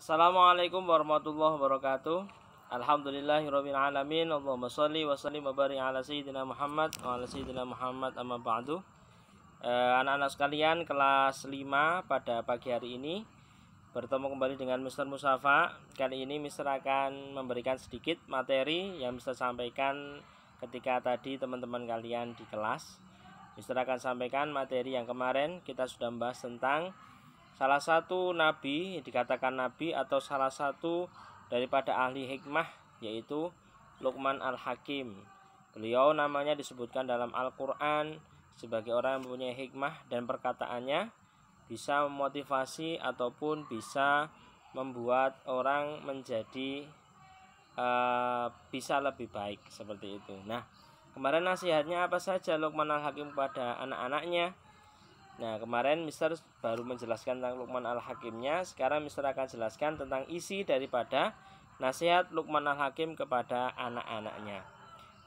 Assalamualaikum warahmatullahi wabarakatuh. Alhamdulillahirabbil alamin. Allahumma shalli wa sallim wa barik ala sayyidina Muhammad wa ala sayyidina Muhammad amma ba'du. Anak-anak sekalian, kelas 5 pada pagi hari ini bertemu kembali dengan Mr. Musafa. Kali ini Mr. akan memberikan sedikit materi yang Mr. sampaikan ketika tadi teman-teman kalian di kelas. Mr. akan sampaikan materi yang kemarin kita sudah membahas tentang salah satu nabi, dikatakan nabi atau salah satu daripada ahli hikmah, yaitu Luqman Al-Hakim. Beliau namanya disebutkan dalam Al-Quran sebagai orang yang mempunyai hikmah dan perkataannya bisa memotivasi ataupun bisa membuat orang menjadi bisa lebih baik, seperti itu. Nah, kemarin nasihatnya apa saja Luqman Al-Hakim kepada anak-anaknya? Nah, kemarin Mister baru menjelaskan tentang Luqman Al-Hakimnya. Sekarang Mister akan jelaskan tentang isi daripada nasihat Luqman Al-Hakim kepada anak-anaknya.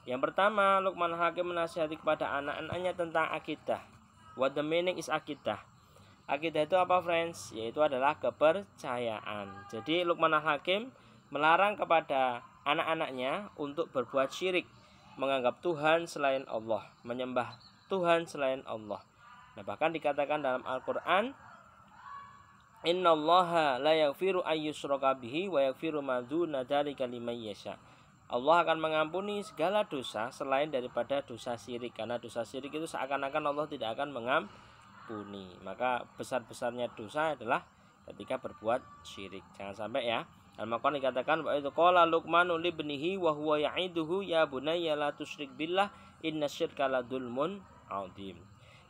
Yang pertama, Luqman Al-Hakim menasihati kepada anak-anaknya tentang akidah. What the meaning is akidah? Akidah itu apa, friends? Yaitu adalah kepercayaan. Jadi Luqman Al-Hakim melarang kepada anak-anaknya untuk berbuat syirik, menganggap Tuhan selain Allah, menyembah Tuhan selain Allah. Nah, bahkan dikatakan dalam Al-Quran, Innallaha la yaghfiru ayyushraka bihi wa yaghfiru ma dzuna dzalika liman yasha. Allah akan mengampuni segala dosa selain daripada dosa syirik, karena dosa syirik itu seakan-akan Allah tidak akan mengampuni. Maka besar-besarnya dosa adalah ketika berbuat syirik. Jangan sampai ya. Al-Maqan dikatakan wa idz qala Luqmanu li ibnihi wa huwa ya'iduhu ya bunayya la tusyrik billah innasyirka la dzulmun 'adzim.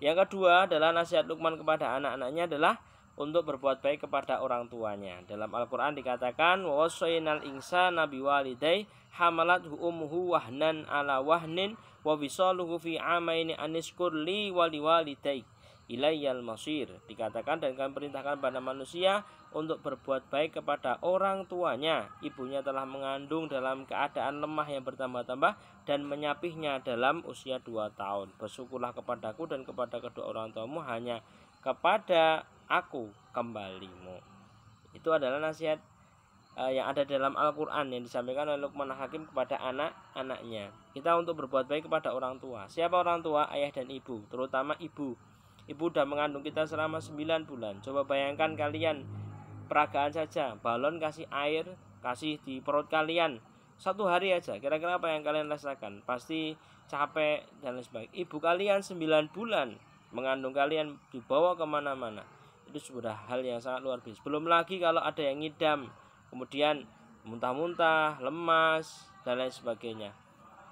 Yang kedua adalah nasihat Luqman kepada anak-anaknya adalah untuk berbuat baik kepada orang tuanya. Dalam Al-Quran dikatakan wa wassaynal insana biwalidayhi hamalathu ummuhu wahnan ala wahnin wa fisaluhu fi amaini anishkur li wa liwalidayk ilayyal masir. Dikatakan dan kami perintahkan pada manusia untuk berbuat baik kepada orang tuanya. Ibunya telah mengandung dalam keadaan lemah yang bertambah-tambah dan menyapihnya dalam usia 2 tahun. Bersyukurlah kepadaku dan kepada kedua orang tuamu, hanya kepada aku kembalimu. Itu adalah nasihat yang ada dalam Al-Quran yang disampaikan oleh Luqman Al-Hakim kepada anak-anaknya. Kita untuk berbuat baik kepada orang tua. Siapa orang tua? Ayah dan ibu, terutama ibu. Ibu sudah mengandung kita selama 9 bulan. Coba bayangkan kalian, peragaan saja, balon kasih air, kasih di perut kalian 1 hari aja, kira-kira apa yang kalian rasakan? Pasti capek dan lain sebagainya. Ibu kalian 9 bulan mengandung kalian, dibawa kemana-mana. Itu sudah hal yang sangat luar biasa. Belum lagi kalau ada yang ngidam, kemudian muntah-muntah, lemas, dan lain sebagainya.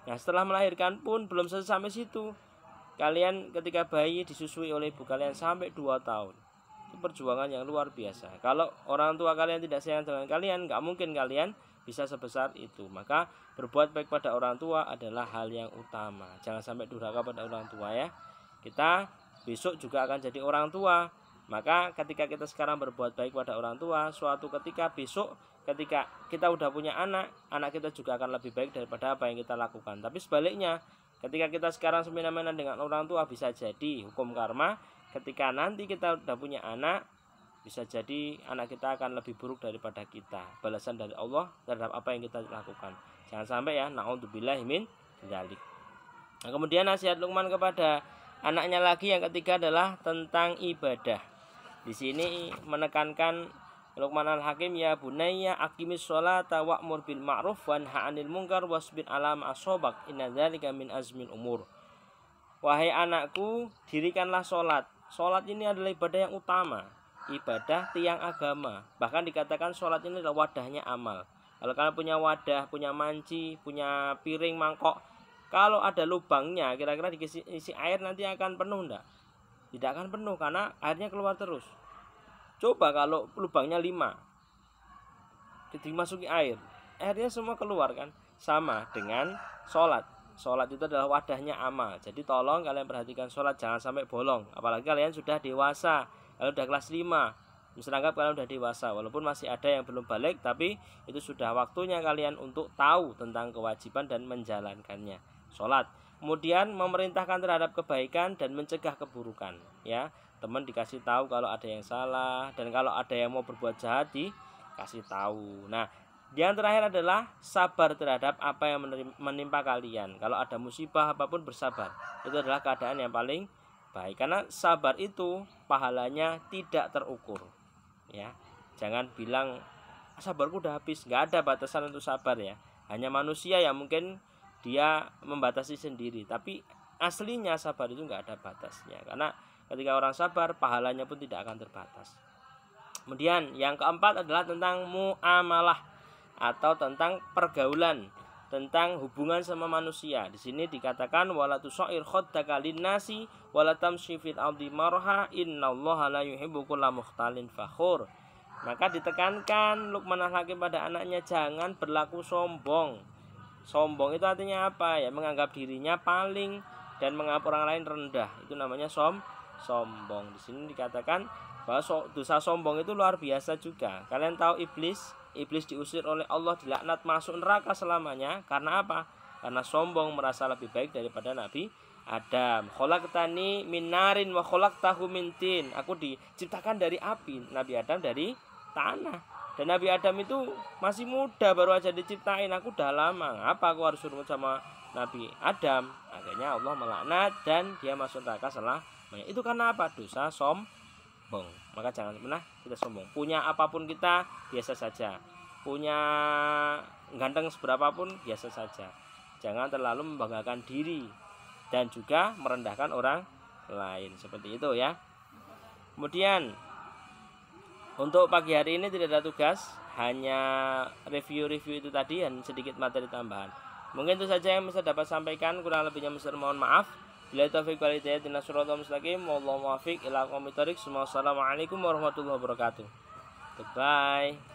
Nah, setelah melahirkan pun belum selesai sampai situ. Kalian ketika bayi disusui oleh ibu kalian sampai 2 tahun. Itu perjuangan yang luar biasa. Kalau orang tua kalian tidak sayang dengan kalian, nggak mungkin kalian bisa sebesar itu. Maka berbuat baik pada orang tua adalah hal yang utama. Jangan sampai durhaka pada orang tua ya. Kita besok juga akan jadi orang tua. Maka ketika kita sekarang berbuat baik pada orang tua, suatu ketika besok ketika kita udah punya anak, anak kita juga akan lebih baik daripada apa yang kita lakukan. Tapi sebaliknya, ketika kita sekarang semena-mena dengan orang tua, bisa jadi hukum karma. Ketika nanti kita udah punya anak, bisa jadi anak kita akan lebih buruk daripada kita. Balasan dari Allah terhadap apa yang kita lakukan. Jangan sampai ya, na'udzubillahi min dzalik. Nah, kemudian nasihat Luqman kepada anaknya lagi yang ketiga adalah tentang ibadah. Di sini menekankan Luqman Al-Hakim, ya bunayya aqimis sholata wa'mur bil ma'ruf wanha 'anil munkar wasbir 'ala ma asabak inna dzalika min azmil umur. Wahai anakku, dirikanlah sholat. Sholat ini adalah ibadah yang utama, ibadah tiang agama. Bahkan dikatakan sholat ini adalah wadahnya amal. Kalau kalian punya wadah, punya manci, punya piring, mangkok, kalau ada lubangnya, kira-kira diisi air nanti akan penuh enggak? Tidak akan penuh karena airnya keluar terus. Coba kalau lubangnya 5, dimasuki air, airnya semua keluar kan? Sama dengan sholat. Sholat itu adalah wadahnya amal. Jadi tolong kalian perhatikan sholat, jangan sampai bolong. Apalagi kalian sudah dewasa, kalian sudah kelas 5. Misalnya anggap kalian sudah dewasa, walaupun masih ada yang belum balik, tapi itu sudah waktunya kalian untuk tahu tentang kewajiban dan menjalankannya. Sholat. Kemudian memerintahkan terhadap kebaikan dan mencegah keburukan. Ya, teman dikasih tahu kalau ada yang salah, dan kalau ada yang mau berbuat jahat kasih tahu. Nah, yang terakhir adalah sabar terhadap apa yang menimpa kalian. Kalau ada musibah apapun bersabar. Itu adalah keadaan yang paling baik. Karena sabar itu pahalanya tidak terukur. Ya, jangan bilang sabarku udah habis. Nggak ada batasan untuk sabar ya. Hanya manusia yang mungkin dia membatasi sendiri. Tapi aslinya sabar itu nggak ada batasnya. Karena ketika orang sabar, pahalanya pun tidak akan terbatas. Kemudian yang keempat adalah tentang muamalah atau tentang pergaulan, tentang hubungan sama manusia. Di sini dikatakan wala tusair khaddaka linnasi wala tamshi fil ardi marha innallaha la yuhibbu kulla mukhtalin fakhur. Maka ditekankan Luqman Al-Hakim pada anaknya, jangan berlaku sombong. Sombong itu artinya apa ya? Menganggap dirinya paling dan menganggap orang lain rendah. Itu namanya sombong. Di sini dikatakan bahwa dosa sombong itu luar biasa juga. Kalian tahu Iblis diusir oleh Allah, dilaknat, masuk neraka selamanya. Karena apa? Karena sombong, merasa lebih baik daripada Nabi Adam. Khalaqtani min narin wa khalaqtahu min tin. Aku diciptakan dari api, Nabi Adam dari tanah. Dan Nabi Adam itu masih muda, baru aja diciptain. Aku udah lama, apa aku harus surut sama Nabi Adam? Akhirnya Allah melaknat dan dia masuk neraka selamanya. Itu karena apa? Dosa sombong. Maka jangan pernah kita sombong. Punya apapun kita biasa saja. Punya ganteng seberapapun biasa saja. Jangan terlalu membanggakan diri dan juga merendahkan orang lain. Seperti itu ya. Kemudian untuk pagi hari ini tidak ada tugas, hanya review-review itu tadi dan sedikit materi tambahan. Mungkin itu saja yang bisa dapat sampaikan, kurang lebihnya mohon maaf. Bila taufiq wal hidayah dinas siratal mustaqim, wallahu muwaffiq ila aqwamit thoriq. Assalamualaikum warahmatullahi wabarakatuh. Goodbye.